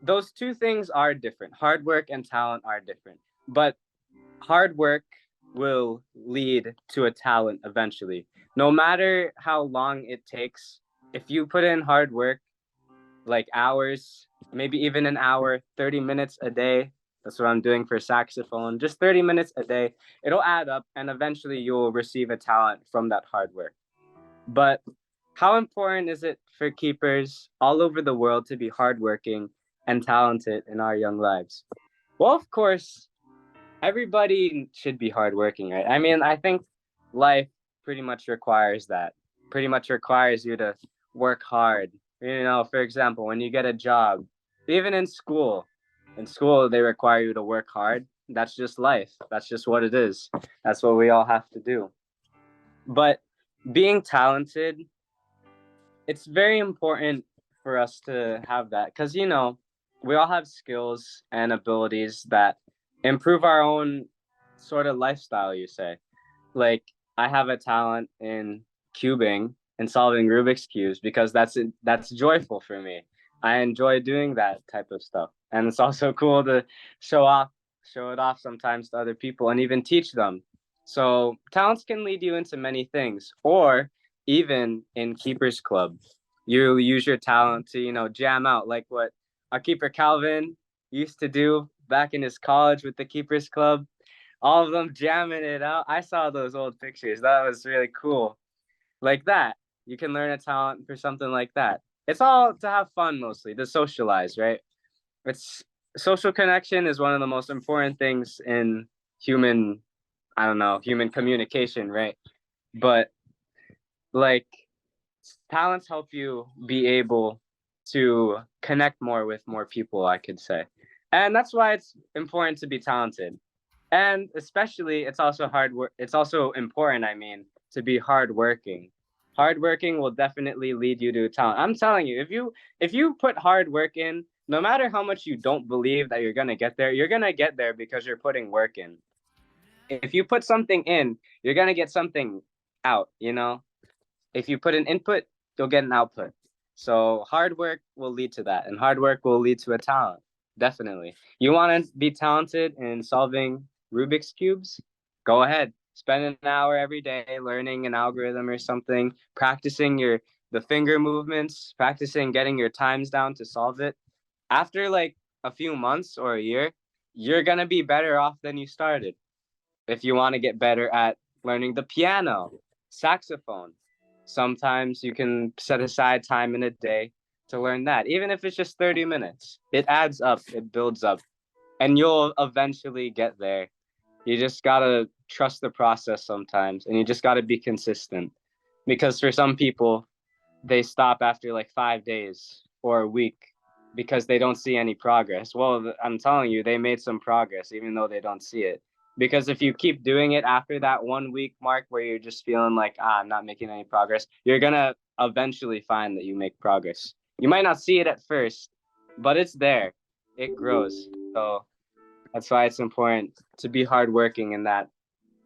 those two things are different. Hard work and talent are different. But hard work will lead to a talent eventually. No matter how long it takes, if you put in hard work, like hours, maybe even an hour, 30 minutes a day, that's what I'm doing for saxophone, just 30 minutes a day, it'll add up and eventually you'll receive a talent from that hard work. But how important is it for keepers all over the world to be hardworking and talented in our young lives? Well, of course, everybody should be hardworking, right? I mean, I think life pretty much requires that. Pretty much requires you to work hard. You know, for example, when you get a job, even in school they require you to work hard. That's just life. That's just what it is. That's what we all have to do. But being talented, it's very important for us to have that because you know we all have skills and abilities that improve our own sort of lifestyle, you say. Like I have a talent in cubing and solving Rubik's cubes because that's joyful for me. I enjoy doing that type of stuff, and it's also cool to show off show it off sometimes to other people and even teach them. So talents can lead you into many things, or even in keepers club, you use your talent to jam out, like what our keeper Calvin used to do back in his college with the keepers club. All of them jamming it out. I saw those old pictures. That was really cool. Like that, you can learn a talent for something like that. It's all to have fun, mostly to socialize, right? It's Social connection is one of the most important things in human, I don't know, human communication, right? But like talents help you be able to connect more with more people, I could say. And that's why it's important to be talented. And especially it's also important, I mean, to be hardworking. Hardworking will definitely lead you to talent. I'm telling you, if you put hard work in, no matter how much you don't believe that you're gonna get there, you're gonna get there because you're putting work in. If you put something in, you're gonna get something out. If you put an input, you'll get an output. So hard work will lead to that, and hard work will lead to a talent. Definitely. You want to be talented in solving Rubik's cubes? Go ahead. Spend an hour every day learning an algorithm or something, practicing the finger movements, practicing getting your times down to solve it. After like a few months or a year, you're gonna be better off than you started. if you want to get better at learning the piano, saxophone, sometimes you can set aside time in a day to learn that. Even if it's just 30 minutes, it adds up, it builds up, and you'll eventually get there. You just gotta trust the process sometimes, and you just gotta be consistent. Because for some people, they stop after like 5 days or a week because they don't see any progress. Well, I'm telling you, they made some progress even though they don't see it. Because if you keep doing it after that 1 week mark where you're just feeling like, I'm not making any progress, you're going to eventually find that you make progress. You might not see it at first, but it's there. It grows. So that's why it's important to be hardworking in that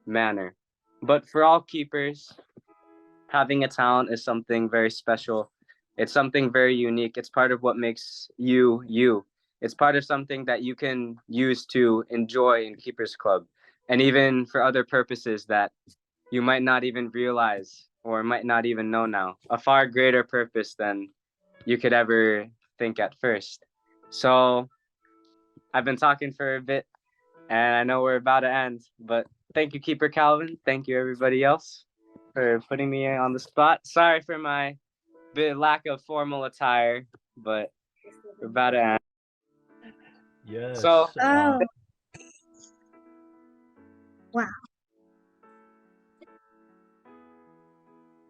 manner. But for all keepers, having a talent is something very special. It's something very unique. It's part of what makes you you. It's part of something that you can use to enjoy in Keepers Club, and even for other purposes that you might not even realize or might not even know now. A far greater purpose than you could ever think at first. So I've been talking for a bit, and I know we're about to end, but thank you, Keeper Calvin. Thank you, everybody else, for putting me on the spot. Sorry for my bit lack of formal attire, but we're about to end. Yes. So, Oh,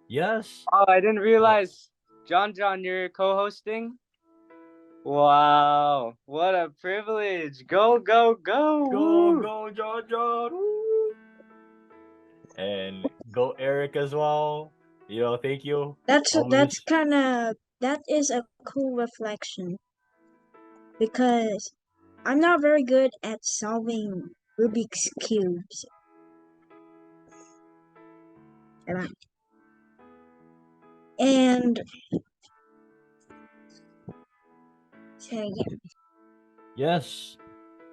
yes. oh, I didn't realize, John, you're co-hosting. Wow, what a privilege! Go, go, go! Go, Woo! go, John. Woo. And go, Eric, as well. Thank you. that's Always. kind of that is a cool reflection because I'm not very good at solving Rubik's cubes. And say again. Yes.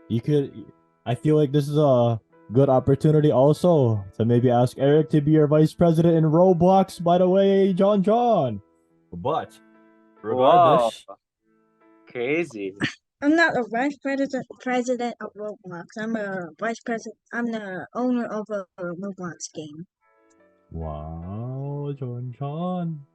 You could. I feel like this is a good opportunity also to maybe ask Eric to be your vice president in Roblox, by the way, John. But regardless, Whoa, crazy! I'm not a vice president of Roblox. I'm a vice president. I'm the owner of a Roblox game. wow, John.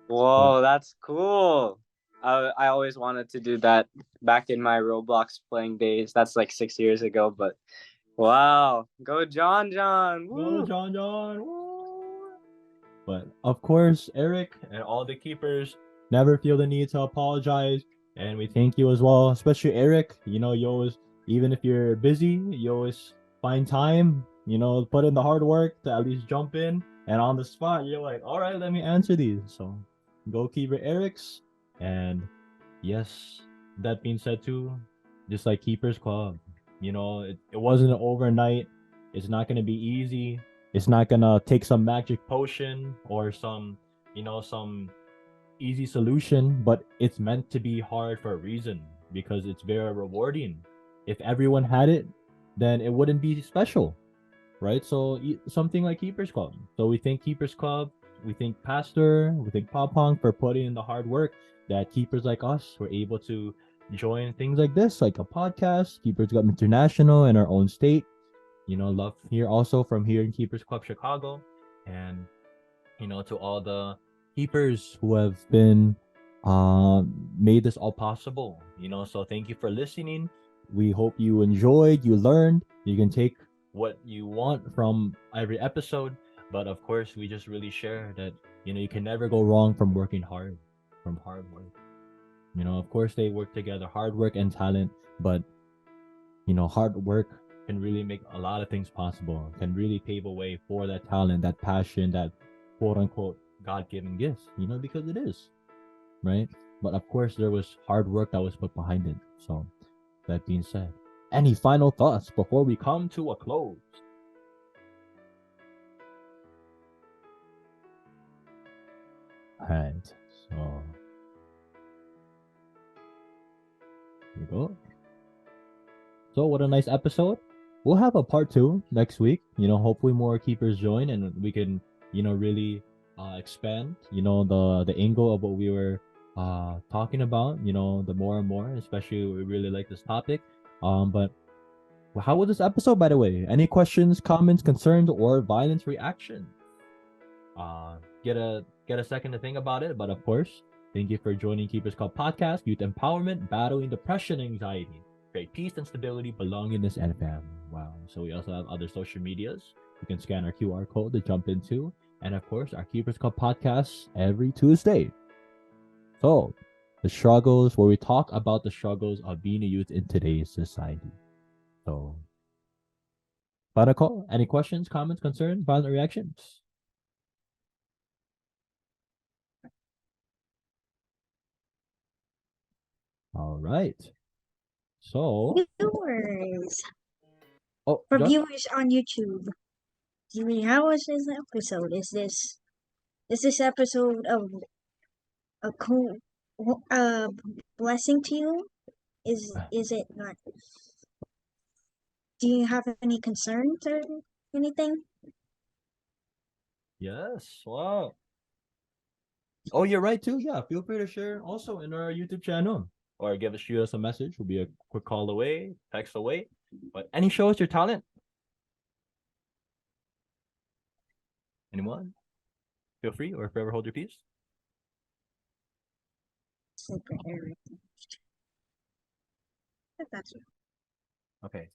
Whoa, that's cool. I always wanted to do that back in my Roblox playing days. That's like 6 years ago, but wow, go John! Go, Woo! John. Woo. But of course, Eric and all the keepers never feel the need to apologize. And we thank you as well, especially Eric. You always, even if you're busy, you always find time, put in the hard work to at least jump in. And on the spot, you're like, all right, let me answer these. So go keeper Eric's. And yes, that being said, too, just like Keepers Club, it wasn't overnight. It's not going to be easy. It's not gonna take some magic potion or some easy solution, but it's meant to be hard for a reason because it's very rewarding. If everyone had it, then it wouldn't be special, right? So something like Keepers Club. So we thank Keepers Club, we thank Pastor, we thank Papong for putting in the hard work that keepers like us were able to join things like this, like a podcast, Keepers Club International in our own state. Love here also from here in Keepers Club Chicago, and to all the keepers who have been made this all possible. So thank you for listening. We hope you enjoyed, you learned. You can take what you want from every episode, but of course we just really share that you can never go wrong from working hard, from hard work. Of course they work together, hard work and talent, but hard work can really make a lot of things possible, can really pave a way for that talent, that passion, that quote unquote God-given gift, because it is, right? But of course, there was hard work that was put behind it. So, that being said, any final thoughts before we come to a close? All right, so here we go. So, what a nice episode. We'll have a part 2 next week. Hopefully more keepers join and we can, really expand, the angle of what we were talking about, the more and more, especially we really like this topic. But Well, how was this episode, by the way? Any questions, comments, concerns, or violent reaction? Get a second to think about it. But of course, thank you for joining Keepers Club Podcast, Youth Empowerment, Battling Depression and Anxiety, Create Peace and Stability, Belongingness, and Family. Wow. So we also have other social medias. You can scan our QR code to jump into. And of course, our Keepers Club Podcast every Tuesday. So, the struggles, where we talk about the struggles of being a youth in today's society. So, final call. Any questions, comments, concerns, violent reactions? All right. So, Viewers. oh, For John? viewers on YouTube, how was this episode? Is this episode of a cool blessing to you? Is it not? Do you have any concerns or anything? Yes. Wow. Oh, you're right too. Yeah. Feel free to share also in our YouTube channel or shoot us a message. We'll be a quick call away, text away. But any show us your talent. Anyone? Feel free or forever hold your peace. Super Eric. That's Okay.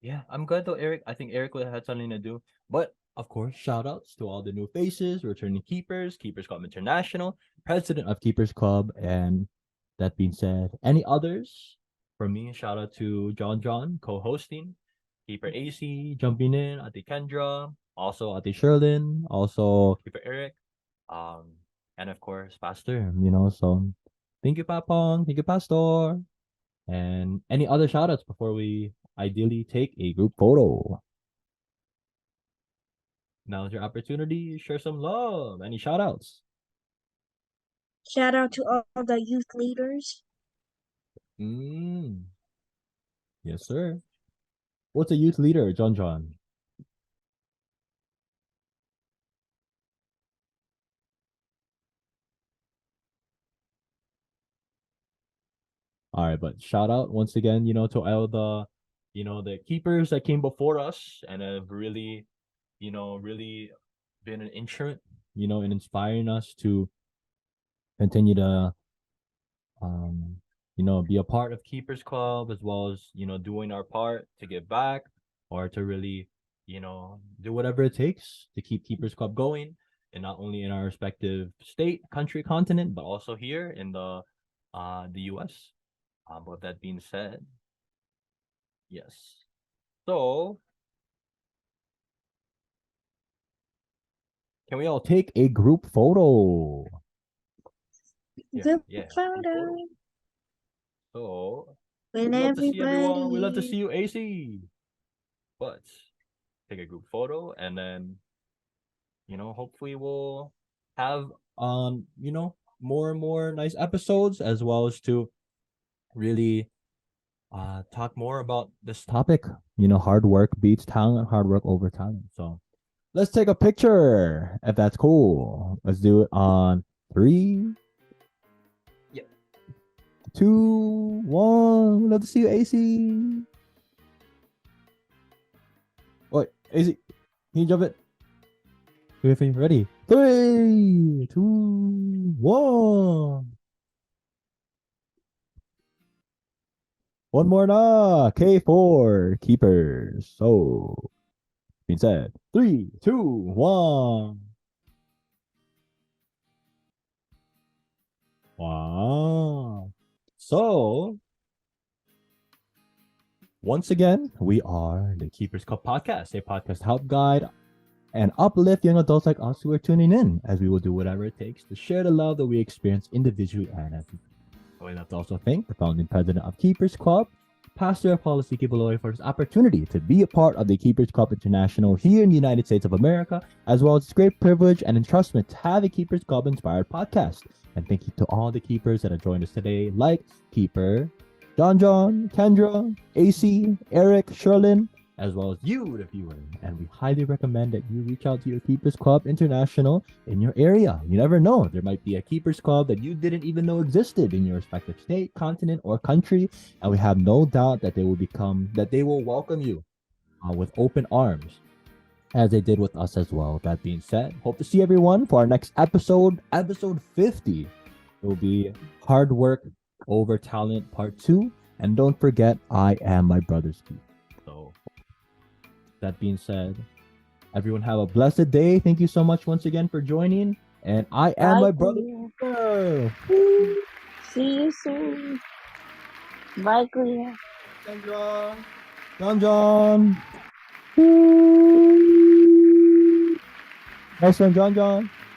Yeah, I'm good though, Eric. I think Eric would have had something to do. But of course, shout outs to all the new faces, returning keepers, Keepers Club International, president of Keepers Club, and that being said, any others? For me, shout out to John, co-hosting, Keeper AC, jumping in, Ate Kendra, also Ate Sherlyn, also Keeper Eric, and of course, Pastor, so thank you, Papong, thank you, Pastor. And any other shout outs before we ideally take a group photo? Now's your opportunity. Share some love. Any shout outs? Shout out to all the youth leaders. Yes, sir. What's a youth leader, John? All right, but shout out once again, to all the keepers that came before us and have really, really been an insurance, in inspiring us to continue to be a part of Keepers Club as well as, doing our part to give back or to really, do whatever it takes to keep Keepers Club going, and not only in our respective state, country, continent, but also here in the US. But that being said, yes. So, can we all take a group photo? Group Group photo So, with we love to see everyone. We love to everybody. see you, AC. But take a group photo and then, hopefully we'll have more and more nice episodes as well as to really talk more about this topic. Hard work beats talent, hard work over talent. So let's take a picture if that's cool. Let's do it on 3, 2, 1. Love to see you, AC. Wait, AC, can you jump it? Ready? 3, 2, 1. One more na. K4 keepers. So, being said, 3, 2, 1. Wow. So, once again, we are the Keepers Cup Podcast, a podcast to help guide and uplift young adults like us who are tuning in, as we will do whatever it takes to share the love that we experience individually and as a We'd like to also thank the founding president of Keepers Club, Pastor Apollo C. Kibaloy, for his opportunity to be a part of the Keepers Club International here in the United States of America, as well as its great privilege and entrustment to have a Keepers Club inspired podcast. And thank you to all the keepers that have joined us today, like Keeper John, Kendra, AC, Eric, Sherlyn, as well as you, the viewer. And we highly recommend that you reach out to your Keepers Club International in your area. You never know. There might be a Keepers Club that you didn't even know existed in your respective state, continent, or country. And we have no doubt that they will welcome you with open arms, as they did with us as well. That being said, hope to see everyone for our next episode, episode 50. It will be Hard Work Over Talent Part 2. And don't forget, I am my brother's keeper. So, that being said, everyone have a blessed day. Thank you so much once again for joining. And I am my brother's keeper. See you soon. Bye, Clea. John. Nice one, John.